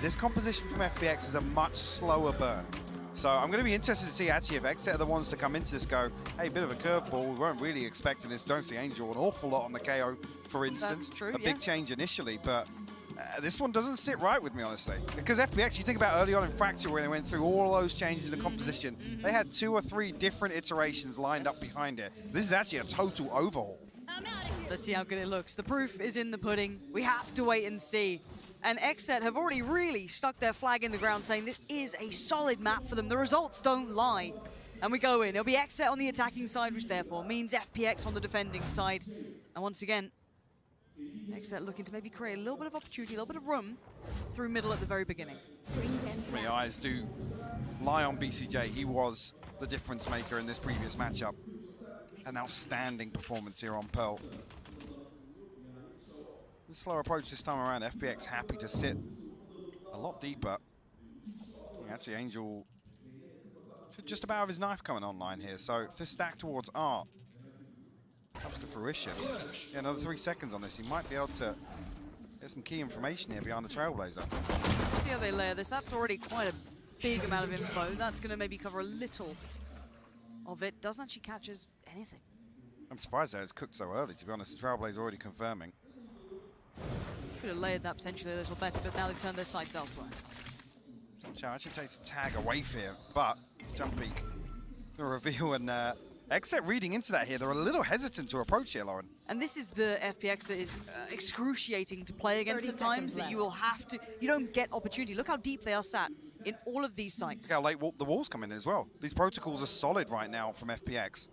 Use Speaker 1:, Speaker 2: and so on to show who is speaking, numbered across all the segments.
Speaker 1: this composition from FPX is a much slower burn. So I'm going to be interested to see actually if XSET are the ones to come into this go, hey, bit of a curveball, we weren't really expecting this, don't see Angel an awful lot on the KO, for instance.
Speaker 2: That's true,
Speaker 1: a big change initially, but this one doesn't sit right with me, honestly. Because FPX, you think about early on in Fracture where they went through all those changes in the composition, they had 2 or 3 different iterations lined up behind it. This is actually a total overhaul.
Speaker 2: Let's see how good it looks. The proof is in the pudding. We have to wait and see. And XSET have already really stuck their flag in the ground saying this is a solid map for them. The results don't lie. And we go in. It'll be XSET on the attacking side, which therefore means FPX on the defending side. And once again, XSET looking to maybe create a little bit of opportunity, a little bit of room through middle at the very beginning.
Speaker 1: My eyes do lie on BCJ. He was the difference maker in this previous matchup. An outstanding performance here on Pearl. The slower approach this time around, FPX happy to sit a lot deeper. Actually, Angel should just about have his knife coming online here. So if this stack towards Art comes to fruition, yeah, another 3 seconds on this, he might be able to get some key information here behind the Trailblazer.
Speaker 2: Let's see how they layer this. That's already quite a big amount of info. That's going to maybe cover a little of it. Doesn't actually catch us anything.
Speaker 1: I'm surprised that it's cooked so early, to be honest. The Trailblazer already confirming.
Speaker 2: Could have layered that potentially a little better, but now they've turned their sights elsewhere.
Speaker 1: Chow actually takes a tag away for him, but jump peek, the reveal, and XSET reading into that here. They're a little hesitant to approach here, Lauren.
Speaker 2: And this is the FPX that is excruciating to play against at times, that you will have to, you don't get opportunity. Look how deep they are sat in all of these sites.
Speaker 1: Look how late the walls come in as well. These protocols are solid right now from FPX.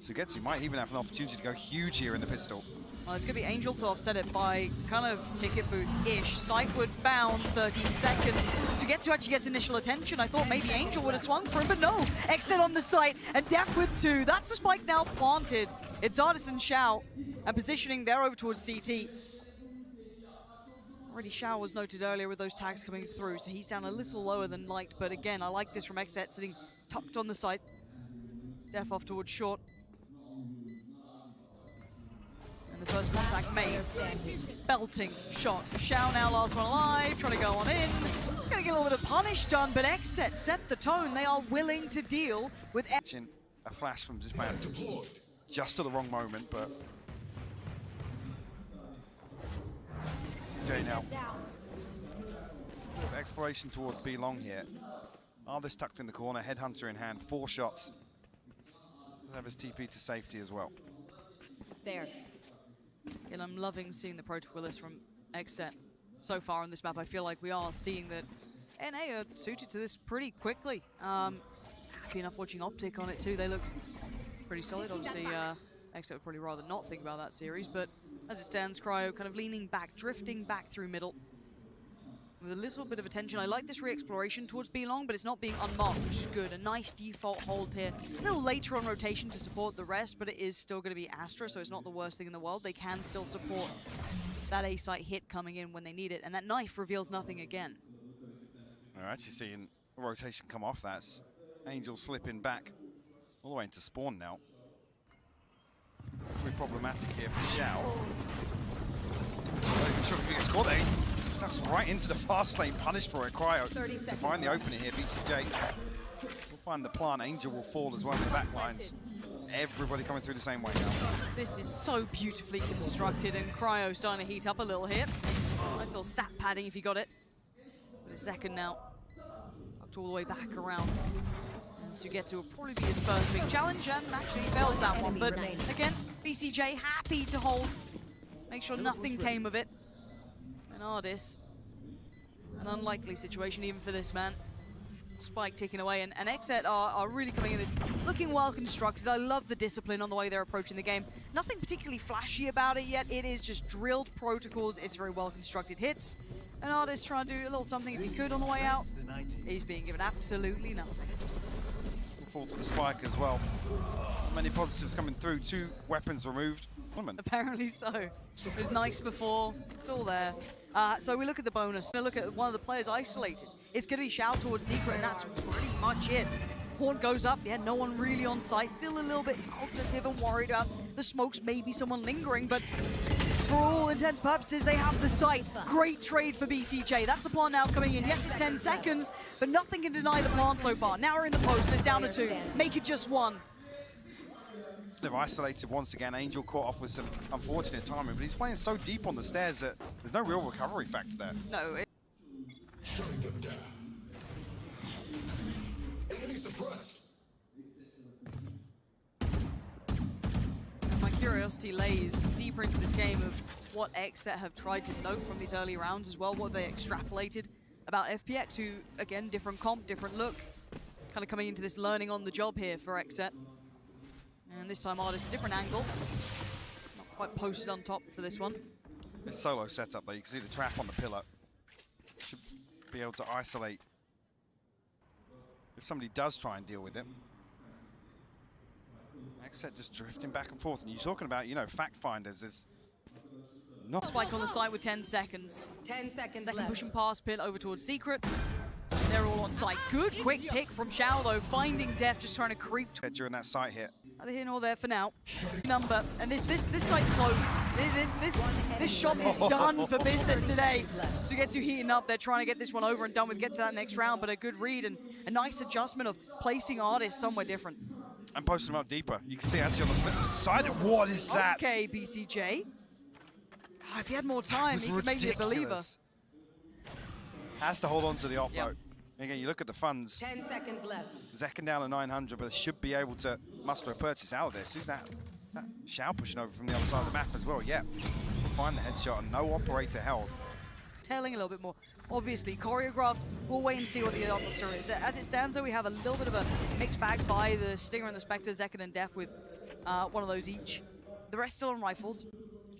Speaker 1: Sugetsu might even have an opportunity to go huge here in the pistol.
Speaker 2: Well, it's going to be Angel to offset it by kind of ticket booth-ish. Sightward bound, 13 seconds. Sugetsu actually gets initial attention. I thought maybe Angel would have swung for him, but no. XSET on the site, and Deathwood 2. That's a spike now planted. It's Artis and Xiao, and positioning there over towards CT. Already Xiao was noted earlier with those tags coming through, so he's down a little lower than Light. But again, I like this from XSET, sitting tucked on the site. Def off towards short. And the first contact made. Belting shot. Xiao now last one alive, trying to go on in. Gonna get a little bit of punish done, but XSET set the tone. They are willing to deal with
Speaker 1: a flash from this man just at the wrong moment, but CJ now. Exploration towards B long here. Artis tucked in the corner, Headhunter in hand, 4 shots. Does have his TP to safety as well.
Speaker 3: There.
Speaker 2: And I'm loving seeing the protocol list from XSET so far on this map. I feel like we are seeing that NA are suited to this pretty quickly. Happy enough watching Optic on it too. They looked pretty solid. Obviously, XSET would probably rather not think about that series, but as it stands, Cryo kind of leaning back, drifting back through middle with a little bit of attention. I like this re-exploration towards B long, but it's not being unmarked, which is good. A nice default hold here. A little later on rotation to support the rest, but it is still going to be Astra, so it's not the worst thing in the world. They can still support that A-site hit coming in when they need it, and that knife reveals nothing again.
Speaker 1: We're actually seeing a rotation come off. That's Angel slipping back all the way into spawn now. It's really problematic here for Xiao. Not even sure if he can score there. Ducks right into the fast lane, punished for it. Cryo to find the opening here. BCJ will find the plant. Angel will fall as well in the back lines. Everybody coming through the same way now.
Speaker 2: This is so beautifully constructed, and Cryo starting to heat up a little here. Nice little stat padding if you got it. With a second now. Tucked all the way back around. And Sugetsu will probably be his first big challenge, and actually fails that one. But again, BCJ happy to hold. Make sure nothing came of it. And Artis, an unlikely situation even for this man. Spike ticking away, and XSET are really coming in this, looking well constructed. I love the discipline on the way they're approaching the game. Nothing particularly flashy about it yet. It is just drilled protocols. It's very well constructed hits. And Artis trying to do a little something if he could on the way out. He's being given absolutely nothing.
Speaker 1: We'll fall to the spike as well. Many positives coming through. 2 weapons removed.
Speaker 2: Apparently so. It was nice before. It's all there. So we look at the bonus. We're going to look at one of the players isolated. It's going to be Xiao towards Secret, and that's pretty much it. Horn goes up. Yeah, no one really on site. Still a little bit cognitive and worried about the smokes, maybe someone lingering, but for all intents and purposes, they have the site. Great trade for BCJ. That's the plant now coming in. Yes, it's 10 seconds, but nothing can deny the plant so far. Now we're in the post, it's down to 2. Make it just 1.
Speaker 1: They've isolated once again. Angel caught off with some unfortunate timing, but he's playing so deep on the stairs that there's no real recovery factor there.
Speaker 2: No.
Speaker 3: Shutting them down. Enemy suppressed.
Speaker 2: And my curiosity lays deeper into this game of what XSET have tried to note from these early rounds as well, what they extrapolated about FPX, who, again, different comp, different look, kind of coming into this learning on the job here for XSET. And this time Artist, a different angle. Not quite posted on top for this one.
Speaker 1: This solo setup though, you can see the trap on the pillar. Should be able to isolate if somebody does try and deal with it. XSET just drifting back and forth, and you're talking about, you know, fact finders. There's not
Speaker 2: Spike on the site with 10 seconds.
Speaker 4: 10 seconds
Speaker 2: Second
Speaker 4: left.
Speaker 2: pushing past pit over towards Secret. They're all on site. Good quick pick from Xiao though, finding Def, just trying to creep.
Speaker 1: during that site hit.
Speaker 2: Neither here nor there for now. Number, and this site's closed. This shop is done for business today. So Getsu heating up. They're trying to get this one over and done with, get to that next round, but a good read and a nice adjustment of placing Artist somewhere different.
Speaker 1: And posting them up deeper. You can see actually on the flip side. What is that?
Speaker 2: Okay, BCJ. Oh, if he had more time,
Speaker 1: It
Speaker 2: he
Speaker 1: was
Speaker 2: could make me a believer.
Speaker 1: ridiculous. Has to hold on to the op
Speaker 2: Yep.
Speaker 1: though. Again, you look at the funds.
Speaker 4: 10 seconds left.
Speaker 1: Zekken down to 900, but should be able to muster a purchase out of this. Who's that? That Xiao pushing over from the other side of the map as well. Yeah, we'll find the headshot and no operator held.
Speaker 2: Tailing a little bit more. Obviously, choreographed. We'll wait and see what the answer is. As it stands, though, we have a little bit of a mixed bag by the Stinger and the Spectre, Zekken and Def with one of those each. The rest still on rifles.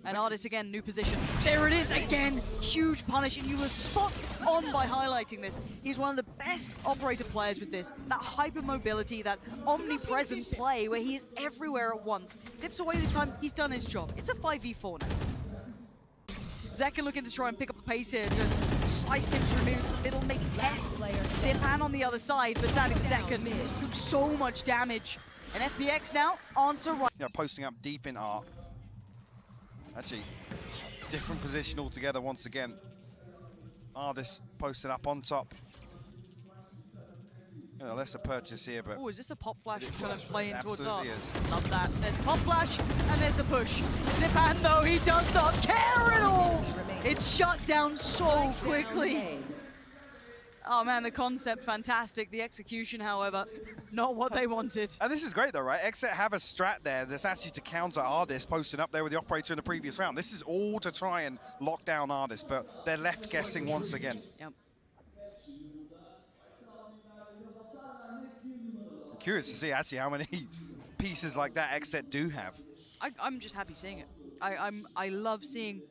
Speaker 2: And Artist again, new position. There it is again. Huge punish, and you were spot on by highlighting this. He's one of the best operator players with this. That hyper-mobility, that omnipresent play where he is everywhere at once. Dips away this time, he's done his job. It's a 5v4 now. Zekken looking to try and pick up the pace here. Just slice him through middle, maybe test. Zipan on the other side, but sadly Zekken took so much damage. And FPX now, answer right.
Speaker 1: You know, posting up deep in art. Actually, different position altogether once again. Artist posted up on top. You know, less a purchase here, but
Speaker 2: Oh, is this a pop flash kind of playing towards
Speaker 1: absolutely
Speaker 2: art?
Speaker 1: is.
Speaker 2: Love that. There's a pop flash, and there's the push. Zipan, though, he does not care at all. It's shut down so quickly. Oh, man, the concept, fantastic. The execution, however, not what they wanted.
Speaker 1: And this is great though, right? XSET have a strat there that's actually to counter Artist posting up there with the operator in the previous round. This is all to try and lock down Artist, but they're left guessing once again.
Speaker 2: Yep.
Speaker 1: I'm curious to see actually how many pieces like that XSET do have.
Speaker 2: I'm just happy seeing it. I love seeing,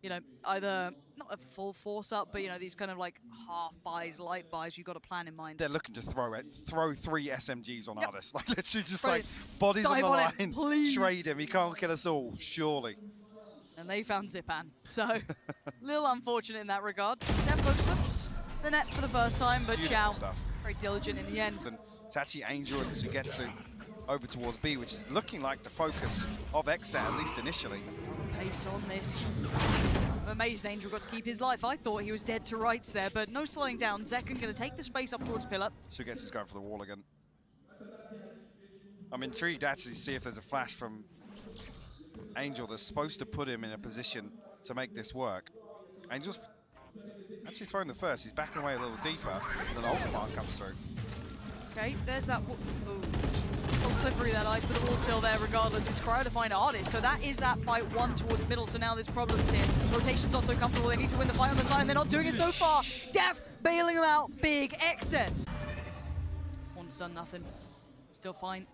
Speaker 2: you know, either not a full force up, but you know, these kind of like half buys, light buys. You've got a plan in mind.
Speaker 1: They're looking to throw 3 SMGs on
Speaker 2: Yep.
Speaker 1: Artist. Like literally just
Speaker 2: Right.
Speaker 1: like bodies on
Speaker 2: Dive
Speaker 1: the
Speaker 2: on it,
Speaker 1: line,
Speaker 2: please.
Speaker 1: trade him. He can't kill us all, surely.
Speaker 2: And they found Zipan. So, a little unfortunate in that regard. Def slips the net for the first time, but
Speaker 1: Beautiful
Speaker 2: Xiao,
Speaker 1: stuff.
Speaker 2: very diligent in the end.
Speaker 1: And it's actually Angel and Sugetsu over towards B, which is looking like the focus of XSET, at least initially.
Speaker 2: Pace on this. I'm amazed Angel got to keep his life. I thought he was dead to rights there, but no slowing down. Zekken going to take the space up towards Pillar.
Speaker 1: Sugetsu's going for the wall again. I'm intrigued to actually see if there's a flash from Angel that's supposed to put him in a position to make this work. Angel's actually throwing the first. He's backing away a little deeper, and then Ultimate comes through.
Speaker 2: Okay, there's that. Ooh. A little slippery, that ice, but the wall's still there regardless. It's Cryo to find Artist, so that is that fight one towards middle. So now there's problems here. Rotation's not so comfortable. They need to win the fight on the side, and they're not doing it so far. Def bailing them out. Big exit. One's done nothing. Still fine.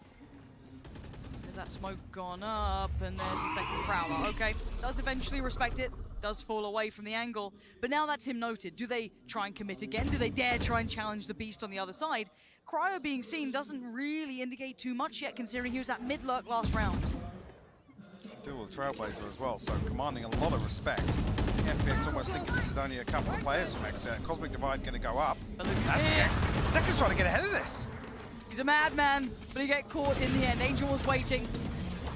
Speaker 2: There's that smoke gone up, and there's the second Prowler. Okay, does eventually respect it. Does fall away from the angle, but now that's him noted. Do they try and commit again? Do they dare try and challenge the beast on the other side? Cryo being seen doesn't really indicate too much yet, considering he was at mid-lurk last round.
Speaker 1: Dual Trailblazer as well, so commanding a lot of respect. FPX almost thinking this is only a couple of players from XSET. Cosmic Divide going to go up.
Speaker 2: But look who's
Speaker 1: That's
Speaker 2: here.
Speaker 1: Zekken's trying to get ahead of this.
Speaker 2: He's a madman, but he get caught in the end. Angel was waiting.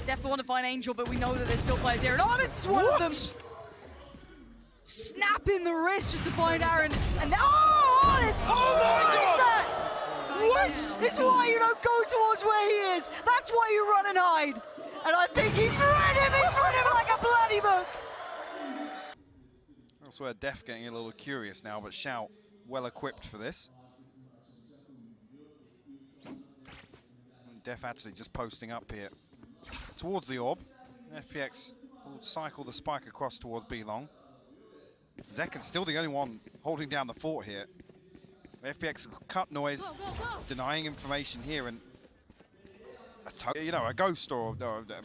Speaker 2: Definitely want to find Angel, but we know that there's still players here. And oh, this is one of them! Snapping the wrist just to find Aaron. And now,
Speaker 1: What?
Speaker 2: This is why you don't go towards where he is. That's why you run and hide. And I think he's run him like a bloody book.
Speaker 1: I swear Def getting a little curious now, but Shout well equipped for this. And Def actually just posting up here towards the orb. FPX will cycle the spike across towards B long. Zekan's still the only one holding down the fort here. FPX cut noise, denying information here, and a ghost or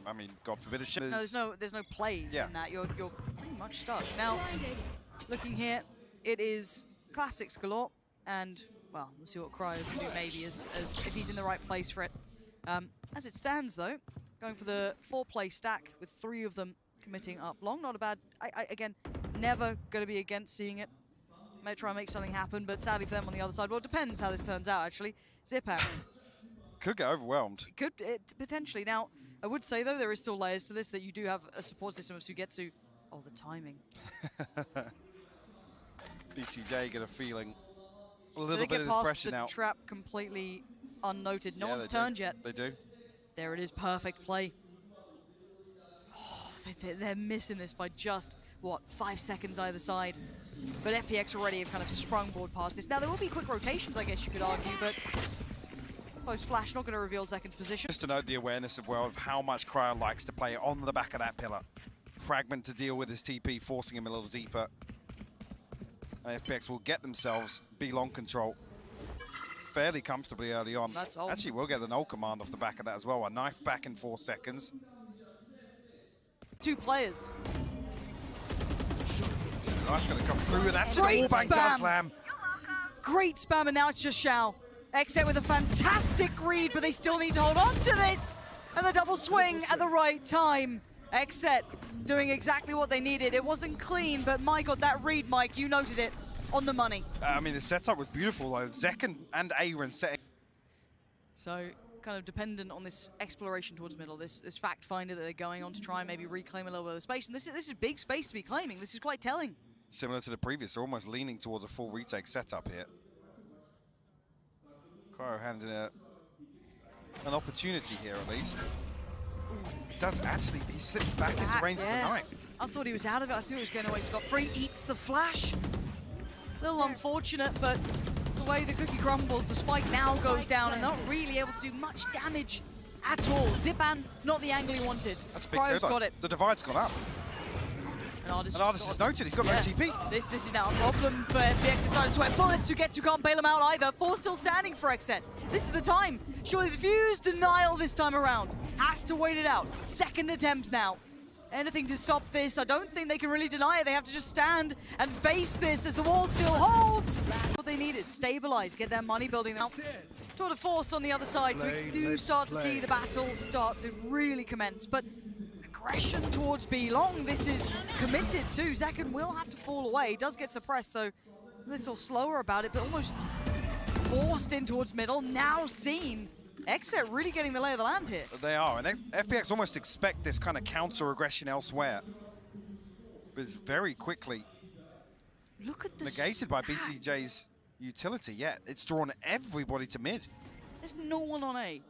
Speaker 1: I mean, God forbid a shit.
Speaker 2: No, there's no play in that. You're pretty much stuck. Now, looking here, it is classics galore, and well, we'll see what Cryo can do maybe as if he's in the right place for it. As it stands though, going for the 4-play stack with 3 of them committing up long. Not a bad. Again, never going to be against seeing it. Might try and make something happen, but sadly for them on the other side, well, it depends how this turns out, actually. Zipan.
Speaker 1: Could get overwhelmed.
Speaker 2: Could, potentially. Now, I would say, though, there is still layers to this, that you do have a support system of Sugetsu. Oh, the timing.
Speaker 1: BCJ get a feeling. A little bit of this pressure now.
Speaker 2: The trap completely unnoted. No one's turned yet.
Speaker 1: They do.
Speaker 2: There it is, perfect play. Oh, they're missing this by just, what, 5 seconds either side. But FPX already have kind of sprung board past this. Now, there will be quick rotations, I guess you could argue, but post flash not going to reveal Zekan's position.
Speaker 1: Just to note the awareness of how much Cryo likes to play on the back of that pillar. Fragment to deal with his TP, forcing him a little deeper. And FPX will get themselves B-long control fairly comfortably early on.
Speaker 2: That's all.
Speaker 1: Actually, we'll get the null command off the back of that as well. A knife back in 4 seconds.
Speaker 2: 2 players.
Speaker 1: Knife going to come through, and that's an all-bank does slam.
Speaker 2: Great spam, and now it's just Xiao. XSET with a fantastic read, but they still need to hold on to this. And the double swing at the right time. XSET doing exactly what they needed. It wasn't clean, but my God, that read, Mike, you noted it on the money.
Speaker 1: I mean, the setup was beautiful, though. Zekan and Aaron setting.
Speaker 2: So, kind of dependent on this exploration towards middle, this fact finder that they're going on to try and maybe reclaim a little bit of the space. And this is big space to be claiming. This is quite telling.
Speaker 1: Similar to the previous, they're almost leaning towards a full retake setup here. Cryo handing an opportunity here, at least. Does actually, he slips back into range of the knife.
Speaker 2: I thought he was out of it. I thought he was going away scot-free. Eats the flash. A little unfortunate, but it's the way the cookie crumbles. The spike now goes down, and not really able to do much damage at all. Zipan, not the angle he wanted.
Speaker 1: That's a big
Speaker 2: Cryo's got it.
Speaker 1: The divide's gone up. And Artist is noted, he's got no TP.
Speaker 2: This is now a problem for FPX. They started to sweat bullets. Sugetsu can't bail him out either. 4 still standing for XSET. This is the time. Surely the fuse denial this time around. Has to wait it out. 2nd attempt now. Anything to stop this. I don't think they can really deny it. They have to just stand and face this as the wall still holds. What they needed, stabilize, get their money building out. Tour de force on the other side. So we do start to see the battles start to really commence. But aggression towards B long, this is committed to. Zekan will have to fall away. He does get suppressed, so a little slower about it, but almost forced in towards middle. Now seen. XSET really getting the lay of the land here.
Speaker 1: They are, and FPX almost expect this kind of counter-aggression elsewhere. But it's very quickly negated by BCJ's utility. Yeah, it's drawn everybody to mid.
Speaker 2: There's no one on A.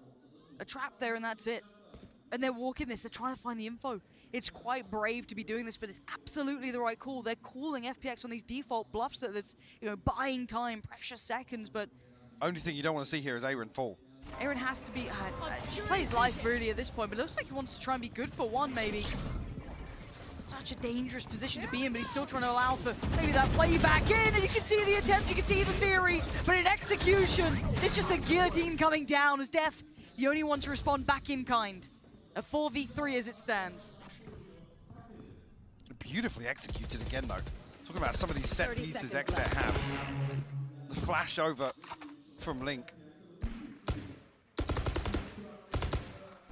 Speaker 2: A trap there and that's it. And they're walking this, they're trying to find the info. It's quite brave to be doing this, but it's absolutely the right call. They're calling FPX on these default bluffs that's, buying time, precious seconds, but...
Speaker 1: Only thing you don't want to see here is Aaron fall.
Speaker 2: Aaron has to be, play his life really at this point, but it looks like he wants to try and be good for one, maybe. Such a dangerous position to be in, but he's still trying to allow for maybe that play back in, and you can see the attempt, you can see the theory, but in execution, it's just the guillotine coming down as Def, the only one to respond back in kind. A 4v3 as it stands.
Speaker 1: Beautifully executed again, though. Talking about some of these set pieces XSET have. The flash over from Link.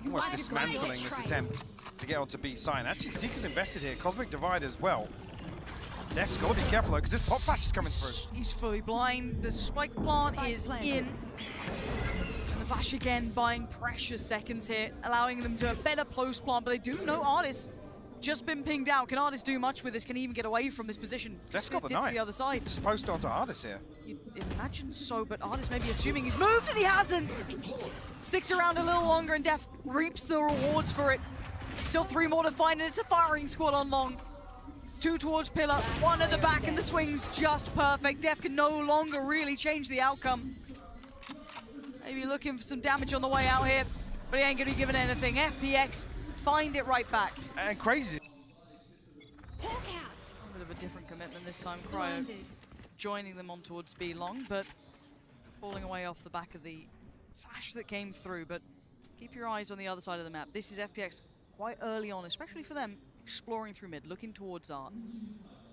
Speaker 1: Almost dismantling this attempt to get onto B side. Actually, Seeker's invested here. Cosmic Divide as well. Def's got to be careful, though, because this pop flash is coming through.
Speaker 2: He's fully blind. The spike plant is in. And the Flash again buying precious seconds here, allowing them to a better post plant, but they do know Artis just been pinged out. Can Artis do much with this? Can he even get away from this position?
Speaker 1: Def's got the
Speaker 2: Dip to
Speaker 1: knife.
Speaker 2: the other side.
Speaker 1: Just post onto Artis here.
Speaker 2: You'd imagine so, but Artis may be assuming he's moved and he hasn't. Sticks around a little longer and Def reaps the rewards for it. Still 3 more to find, and it's a firing squad on long. 2 towards Pillar, 1 at the back, and the swing's just perfect. Def can no longer really change the outcome. Maybe looking for some damage on the way out here, but he ain't gonna be given anything. FPX find it right back.
Speaker 1: And crazy.
Speaker 2: A bit of a different commitment this time. Cryo joining them on towards B long, but falling away off the back of the flash that came through. But keep your eyes on the other side of the map. This is FPX quite early on, especially for them, exploring through mid, looking towards Art.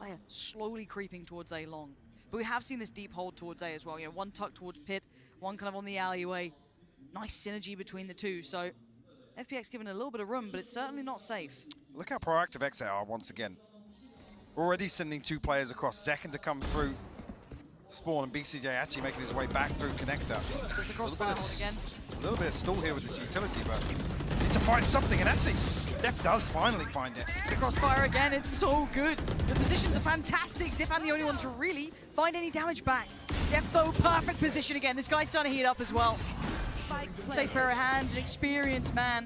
Speaker 2: They are slowly creeping towards A long. But we have seen this deep hold towards A as well. You know, one tucked towards Pit, one kind of on the alleyway. Nice synergy between the two. So FPX given a little bit of room, but it's certainly not safe.
Speaker 1: Look how proactive XSET are once again. Already sending 2 players across. Zekken to come through spawn, and BCJ actually making his way back through connector.
Speaker 2: Just the crossfire hold again.
Speaker 1: A little bit of stall here with this utility, but need to find something, and actually, Def does finally find it.
Speaker 2: The crossfire again, it's so good. The positions are fantastic. Zipan the only one to really find any damage back. Def though, perfect position again. This guy's starting to heat up as well. Safe pair of hands, an experienced man.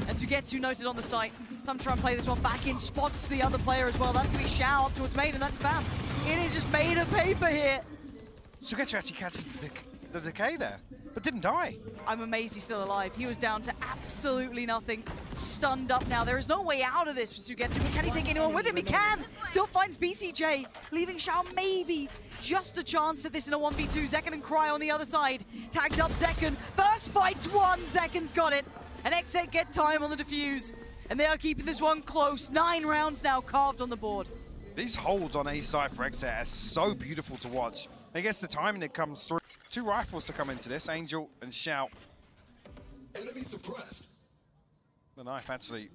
Speaker 2: And Sugetsu noted on the site. Time to try and play this one back in, spots the other player as well. That's gonna be Shao up towards Maid, and that's Bam. It is just made of paper here.
Speaker 1: Sugetsu actually catches the decay there, but didn't die.
Speaker 2: I'm amazed he's still alive. He was down to absolutely nothing. Stunned up now. There is no way out of this for Sugetsu, but can he take anyone with him? He can! Still finds BCJ, leaving Shao maybe just a chance at this in a 1v2. Zekken and Cry on the other side. Tagged up Zekken. First fight's won. Zekken's got it. And XSET get time on the defuse. And they are keeping this one close. 9 rounds now carved on the board.
Speaker 1: These holds on A side for XSET are so beautiful to watch. I guess the timing that comes through. 2 rifles to come into this, Angel and Shout.
Speaker 3: Enemy suppressed.
Speaker 1: The knife actually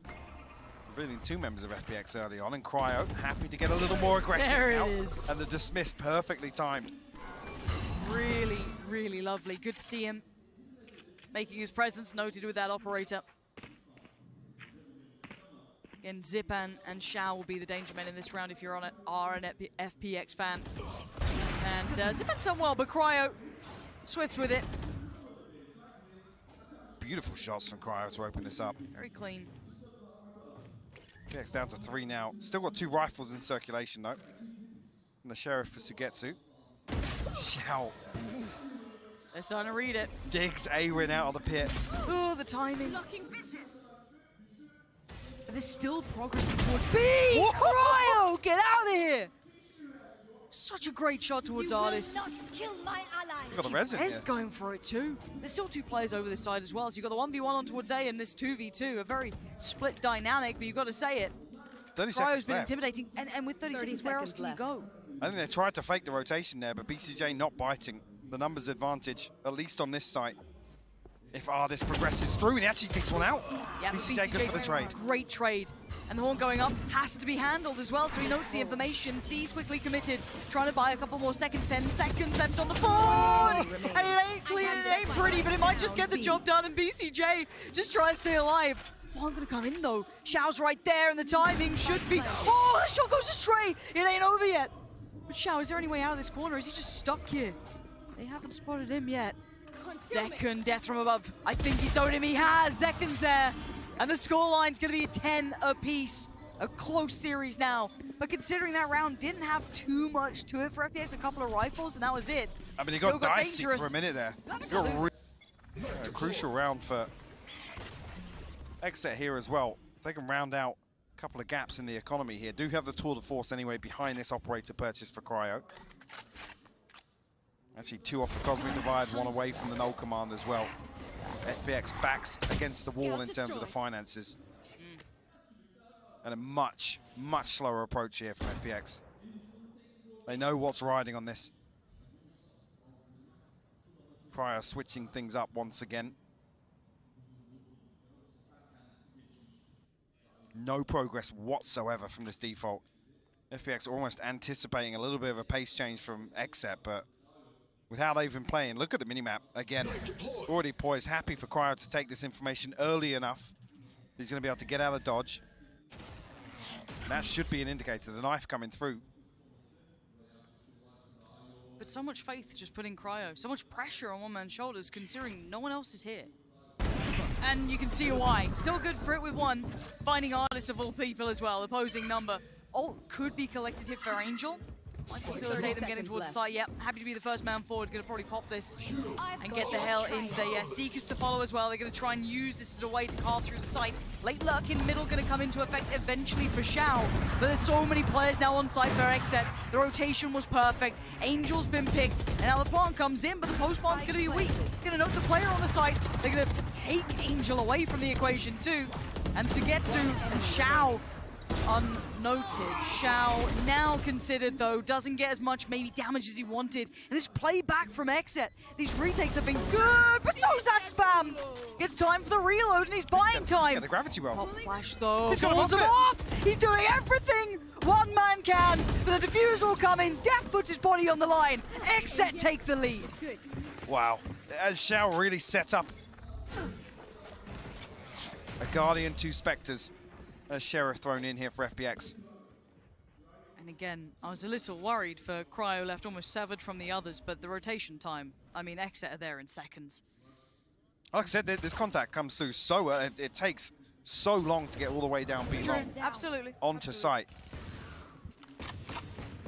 Speaker 1: revealing 2 members of FPX early on, and Cryo happy to get a little more aggressive
Speaker 2: there
Speaker 1: now.
Speaker 2: It is.
Speaker 1: And the dismiss perfectly timed.
Speaker 2: Really, really lovely. Good to see him making his presence noted with that operator. Again, Zipan and Shao will be the danger men in this round if you're on it, are an FPX fan. And Zipan's done well, but Cryo swift with it.
Speaker 1: Beautiful shots from Cryo to open this up.
Speaker 2: Very clean.
Speaker 1: FPX down to 3 now. Still got 2 rifles in circulation though. And the Sheriff for Sugetsu. Shao
Speaker 2: They're starting to read it.
Speaker 1: digs A-Win out of the pit.
Speaker 2: Oh, the timing. But they're still progressing towards B!
Speaker 1: Whoa!
Speaker 2: Cryo, get out of here! Such a great shot towards Artis.
Speaker 1: We've got the resin
Speaker 2: Ez
Speaker 1: here.
Speaker 2: going for it too. There's still 2 players over this side as well, so you've got the 1v1 on towards A and this 2v2. A very split dynamic, but you've got to say it.
Speaker 1: 30
Speaker 2: Cryo's
Speaker 1: seconds
Speaker 2: been
Speaker 1: left.
Speaker 2: intimidating, and with 30 seconds, where else can you go?
Speaker 1: I think they tried to fake the rotation there, but BCJ not biting. The numbers advantage, at least on this site. If Artis progresses through, and he actually kicks one out.
Speaker 2: Yeah, but
Speaker 1: BCJ good for the trade.
Speaker 2: Great trade. And the horn going up has to be handled as well, so he notes the information. C's quickly committed, trying to buy a couple more seconds. 10 seconds left on the board! And it ain't clean, it ain't pretty, but it might just get the job done, and BCJ just try to stay alive. One gonna come in though. Shao's right there, and the timing should be... Oh, the shot goes astray! It ain't over yet. But Shao, is there any way out of this corner? Is he just stuck here? They haven't spotted him yet. Zekken, death from above. I think he's known him, he has. Zekken's there. And the scoreline's going to be a 10 apiece. A close series now. But considering that round didn't have too much to it for FPX, a couple of rifles, and that was it.
Speaker 1: I mean, he
Speaker 2: Still
Speaker 1: got dicey
Speaker 2: dangerous.
Speaker 1: for a minute there. It's got a crucial round for XSET here as well. If they can round out a couple of gaps in the economy here. Do have the tour de force anyway behind this operator purchase for Cryo. Actually 2 off the Cosmic Divide, 1 away from the null command as well. FPX backs against the wall in terms of the finances. And a much, much slower approach here from FPX. They know what's riding on this. Cryo switching things up once again. No progress whatsoever from this default. FPX almost anticipating a little bit of a pace change from XSET, but with how they've been playing. Look at the minimap again. Already poised, happy for Cryo to take this information early enough. He's going to be able to get out of dodge. That should be an indicator. The knife coming through.
Speaker 2: But so much faith just putting Cryo, so much pressure on one man's shoulders considering no one else is here. And you can see why. Still good for it with one. Finding artists of all people as well, opposing number. Ult could be collected here for Angel. Might facilitate them getting towards the site. Yep, happy to be the first man forward. Gonna probably pop this and get the hell into there. Yeah, Seekers to follow as well. They're gonna try and use this as a way to carve through the site. Late lurk in middle gonna come into effect eventually for Shao. But there's so many players now on site for XSET. The rotation was perfect. Angel's been picked. And now the plant comes in, but the post plant's gonna be weak. Gonna note the player on the site. They're gonna take Angel away from the equation too. And to get to Shao unnoted. Shao now considered though, doesn't get as much maybe damage as he wanted. And this playback from XSET, these retakes have been good, but so's that spam! It's time for the reload and he's buying time.
Speaker 1: Yeah, the gravity well.
Speaker 2: Pop flash though,
Speaker 1: He's got
Speaker 2: pulls
Speaker 1: him
Speaker 2: him
Speaker 1: off
Speaker 2: off! He's doing everything one man can, but the defuse will come in, Def puts his body on the line, XSET take the lead.
Speaker 1: Wow, as Shao really set up a Guardian, 2 Spectres. A Sheriff thrown in here for FPX.
Speaker 2: And again, I was a little worried for Cryo left almost severed from the others, but the rotation time, I mean, XSET are there in seconds.
Speaker 1: Like I said, this contact comes through so it takes so long to get all the way down B long.
Speaker 2: Absolutely.
Speaker 1: Onto site.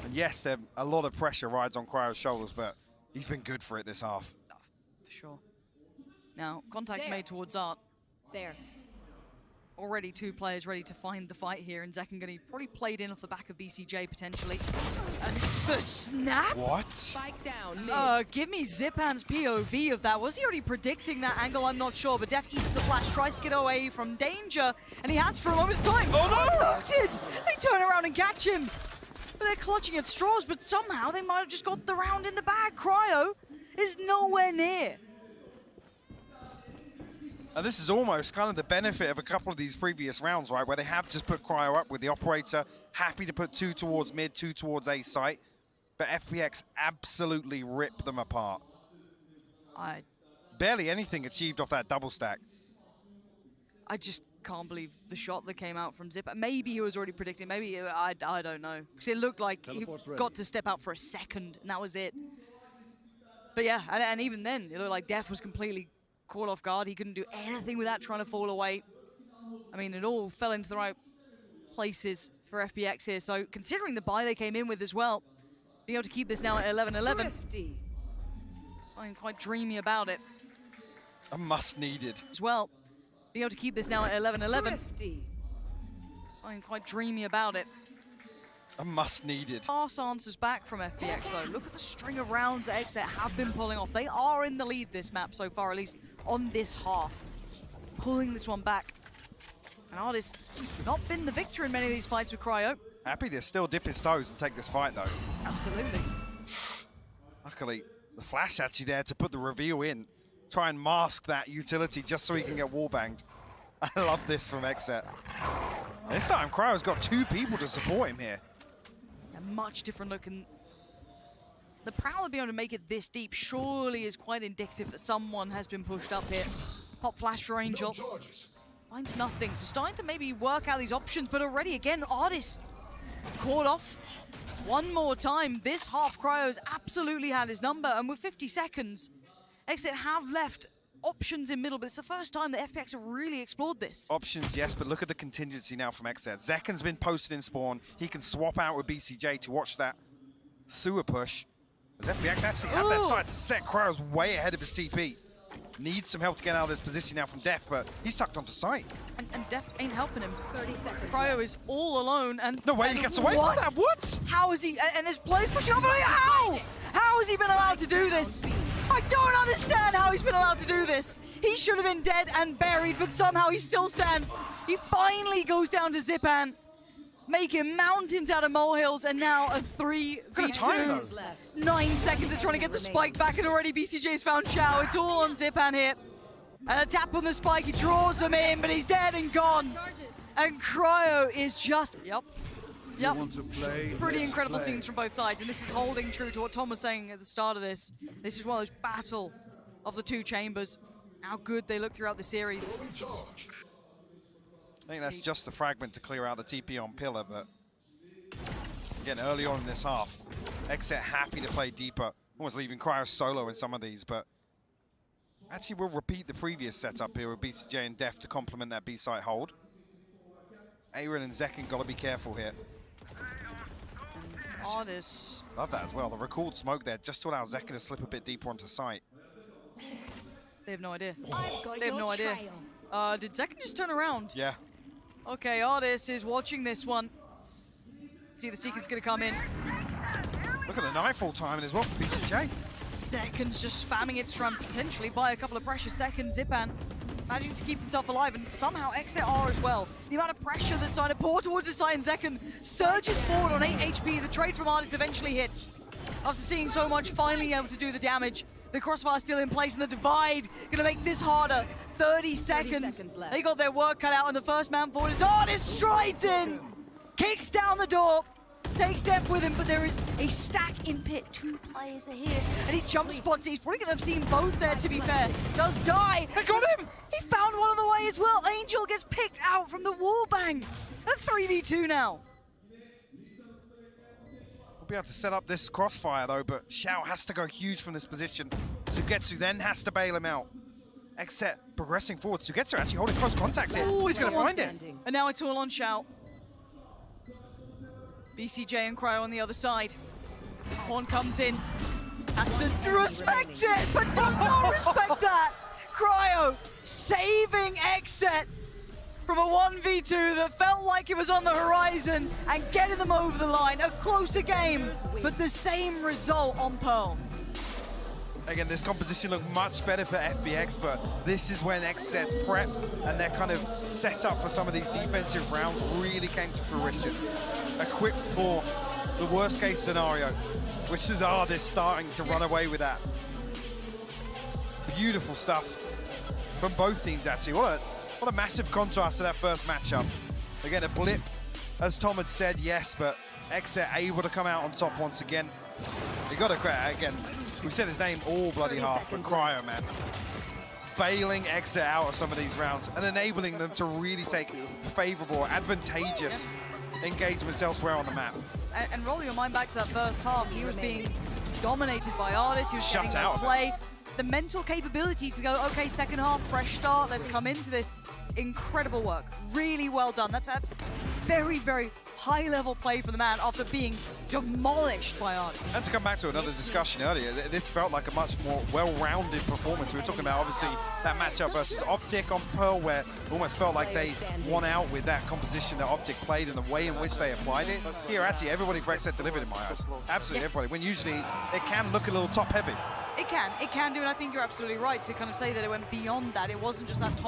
Speaker 1: And yes, a lot of pressure rides on Cryo's shoulders, but he's been good for it this half.
Speaker 2: Oh, for sure. Now, contact made towards Art.
Speaker 4: There.
Speaker 2: Already 2 players ready to find the fight here, and Zekken gonna be probably played in off the back of BCJ potentially. And the snap?
Speaker 1: What?
Speaker 4: Spike down.
Speaker 2: Give me Zipan's POV of that. Was he already predicting that angle? I'm not sure, but Def eats the flash, tries to get away from danger, and he has for a moment's time.
Speaker 1: Oh no!
Speaker 2: Unnoted! They turn around and catch him. They're clutching at straws, but somehow they might have just got the round in the bag. Cryo is nowhere near.
Speaker 1: And this is almost kind of the benefit of a couple of these previous rounds, right? Where they have just put Cryo up with the operator, happy to put 2 towards mid, 2 towards A site. But FPX absolutely rip them apart. Barely anything achieved off that double stack.
Speaker 2: I just can't believe the shot that came out from Zip. Maybe he was already predicting, maybe, I don't know. Because it looked like he got to step out for a second, and that was it. But yeah, and even then, it looked like Def was completely caught off guard. He couldn't do anything without trying to fall away. I mean, it all fell into the right places for FPX here. So considering the buy they came in with as well, being able to keep this now at 11-11. Something quite dreamy about it.
Speaker 1: A must needed.
Speaker 2: As well, being able to keep this now at 11-11. Something quite dreamy about it.
Speaker 1: A must needed.
Speaker 2: Fast answers back from FPX though. Look at the string of rounds that XSET have been pulling off. They are in the lead this map so far, at least on this half. Pulling this one back. And Artist not been the victor in many of these fights with Cryo.
Speaker 1: Happy to still dip his toes and take this fight though.
Speaker 2: Absolutely.
Speaker 1: Luckily, the flash actually there to put the reveal in. Try and mask that utility just so he can get wallbanged. I love this from XSET. This time Cryo's got 2 people to support him here.
Speaker 2: A much different look, and the Prowler being able to make it this deep surely is quite indicative that someone has been pushed up here. Pop flash for Angel. Finds nothing, so starting to maybe work out these options, but already again, Artist caught off one more time. This half Cryo's absolutely had his number, and with 50 seconds, XSET have left options in middle, but it's the first time that FPX have really explored this.
Speaker 1: Options, yes, but look at the contingency now from XSET. Zekken's been posted in spawn. He can swap out with BCJ to watch that sewer push. As FPX actually have their sights set. Cryo's way ahead of his TP. Needs some help to get out of this position now from Def, but he's tucked onto site.
Speaker 2: And Def ain't helping him.
Speaker 4: 30 seconds.
Speaker 2: Cryo is all alone, and
Speaker 1: No way he gets away from that. What?
Speaker 2: How is he? And there's players pushing up. How? How has he been allowed to do this? I don't understand how he's been allowed to do this. He should have been dead and buried, but somehow he still stands. He finally goes down to Zipan, making mountains out of molehills, and now a 3v2. 9 seconds of trying to get the spike back, and already BCJ's found Shao. It's all on Zipan here. And a tap on the spike, he draws him in, but he's dead and gone. And Cryo is just, Yep.
Speaker 5: Want to play?
Speaker 2: Pretty
Speaker 5: Let's
Speaker 2: incredible
Speaker 5: play.
Speaker 2: scenes from both sides, and this is holding true to what Tom was saying at the start of this. This is one of those battle of the two chambers. How good they look throughout the series.
Speaker 1: I think that's just the fragment to clear out the TP on Pillar, but again, early on in this half, XSET happy to play deeper, almost leaving Cryo solo in some of these, but actually we'll repeat the previous setup here with BCJ and Def to complement that B-site hold. Aaron and Zekin got to be careful here.
Speaker 2: Artis.
Speaker 1: Love that as well, the recalled smoke there just to allow Zekin to slip a bit deeper onto site.
Speaker 2: They have no idea.
Speaker 4: I've got
Speaker 2: They have
Speaker 4: your
Speaker 2: no idea.
Speaker 4: trail.
Speaker 2: Did Zekin just turn around?
Speaker 1: Yeah.
Speaker 2: Okay, Artis is watching this one. See, the Seeker's gonna come in.
Speaker 1: Look at the nightfall timing as well for BCJ.
Speaker 2: Seconds just spamming it to try and potentially buy a couple of pressure seconds. Zipan managing to keep himself alive, and somehow XSET are as well. The amount of pressure that's trying to pour towards his side, and Zekin surges forward on 8 HP. The trade from Artis eventually hits. After seeing so much, finally able to do the damage. The crossfire still in place, and the divide gonna make this harder. 30 seconds.
Speaker 4: seconds left.
Speaker 2: They got their work cut out, and the first man forward is Artis, strides in, kicks down the door, takes Def with him, but there is a stack in pit. 2 players are here, and he jump spots. He's probably gonna have seen both there, to be fair. Does die.
Speaker 1: They got him!
Speaker 2: He found one on the way as well. Angel gets picked out from the wall bang. A 3v2 now.
Speaker 1: We'll be able to set up this crossfire though, but Xiao has to go huge from this position. Sugetsu then has to bail him out. XSET progressing forward. Sugetsu actually holding close contact here.
Speaker 2: Ooh,
Speaker 1: He's going to find it.
Speaker 4: Standing.
Speaker 2: And now it's all on Shout. BCJ and Cryo on the other side. Horn comes in. Has to respect it, but does not respect that. Cryo saving XSET from a 1v2 that felt like it was on the horizon and getting them over the line. A closer game, but the same result on Pearl.
Speaker 1: Again, this composition looked much better for FPX, but this is when XSET's prep and their kind of setup for some of these defensive rounds really came to fruition. Equipped for the worst case scenario, which is Ardis starting to run away with that. Beautiful stuff from both teams, actually. What a massive contrast to that first matchup. Again, a blip, as Tom had said, yes, but XSET able to come out on top once again. You got to credit, again, we said his name all bloody half, but Cryo, man. Bailing XSET out of some of these rounds and enabling them to really take favorable, advantageous engagements elsewhere on the map.
Speaker 2: And rolling your mind back to that first half, he was being dominated by Artis, he was
Speaker 1: Shut
Speaker 2: getting
Speaker 1: out
Speaker 2: no play. The mental capability to go, okay, second half, fresh start, let's come into this. Incredible work, really well done. That's very, very high-level play for the man after being demolished by Artis.
Speaker 1: And to come back to another discussion earlier, this felt like a much more well-rounded performance. We were talking about, obviously, that matchup versus Optic on Pearl, where it almost felt like they won out with that composition that Optic played and the way in which they applied it. Here, actually, everybody for XSET delivered in my eyes. Absolutely everybody, when usually it can look a little top-heavy.
Speaker 2: It can do, and I think you're absolutely right to kind of say that it went beyond that. It wasn't just that top